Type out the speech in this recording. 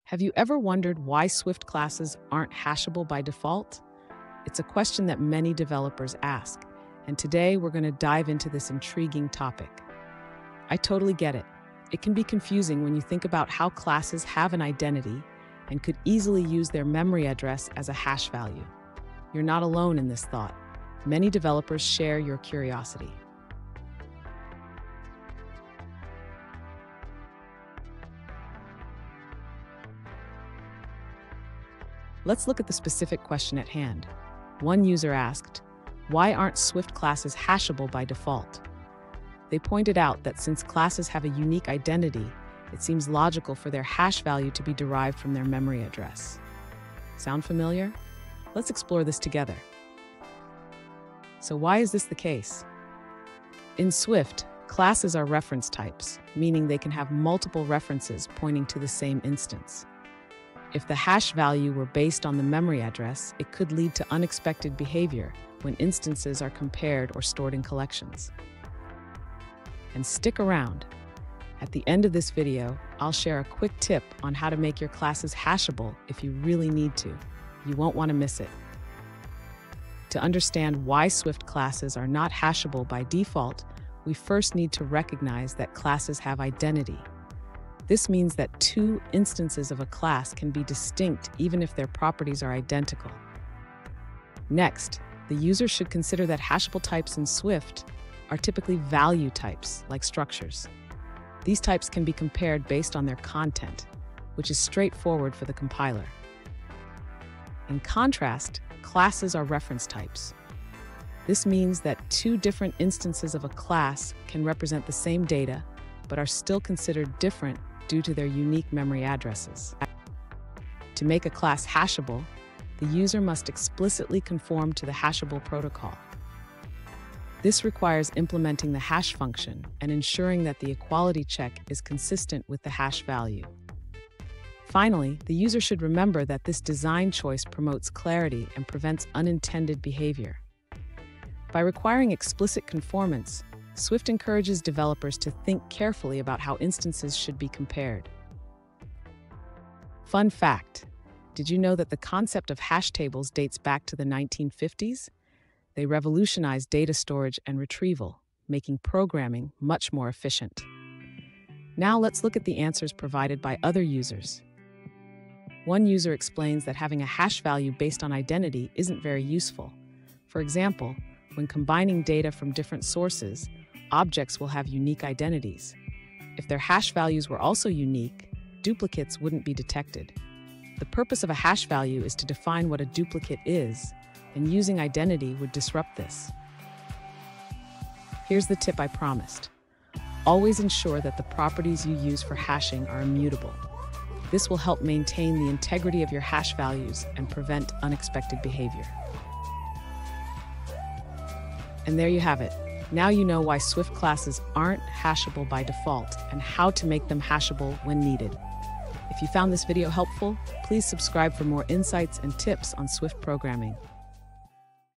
Have you ever wondered why Swift classes aren't hashable by default? It's a question that many developers ask, and today we're going to dive into this intriguing topic. I totally get it. It can be confusing when you think about how classes have an identity and could easily use their memory address as a hash value. You're not alone in this thought. Many developers share your curiosity. Let's look at the specific question at hand. One user asked, why aren't Swift classes hashable by default? They pointed out that since classes have a unique identity, it seems logical for their hash value to be derived from their memory address. Sound familiar? Let's explore this together. So why is this the case? In Swift, classes are reference types, meaning they can have multiple references pointing to the same instance. If the hash value were based on the memory address, it could lead to unexpected behavior when instances are compared or stored in collections. And stick around. At the end of this video, I'll share a quick tip on how to make your classes hashable if you really need to. You won't want to miss it. To understand why Swift classes are not hashable by default, we first need to recognize that classes have identity. This means that two instances of a class can be distinct even if their properties are identical. Next, the user should consider that hashable types in Swift are typically value types, like structures. These types can be compared based on their content, which is straightforward for the compiler. In contrast, classes are reference types. This means that two different instances of a class can represent the same data, but are still considered different due to their unique memory addresses. To make a class hashable, the user must explicitly conform to the Hashable protocol. This requires implementing the hash function and ensuring that the equality check is consistent with the hash value. Finally, the user should remember that this design choice promotes clarity and prevents unintended behavior. By requiring explicit conformance, Swift encourages developers to think carefully about how instances should be compared. Fun fact: did you know that the concept of hash tables dates back to the 1950s? They revolutionized data storage and retrieval, making programming much more efficient. Now let's look at the answers provided by other users. One user explains that having a hash value based on identity isn't very useful. For example, when combining data from different sources, objects will have unique identities. If their hash values were also unique, duplicates wouldn't be detected. The purpose of a hash value is to define what a duplicate is, and using identity would disrupt this. Here's the tip I promised. Always ensure that the properties you use for hashing are immutable. This will help maintain the integrity of your hash values and prevent unexpected behavior. And there you have it. Now you know why Swift classes aren't hashable by default and how to make them hashable when needed. If you found this video helpful, please subscribe for more insights and tips on Swift programming.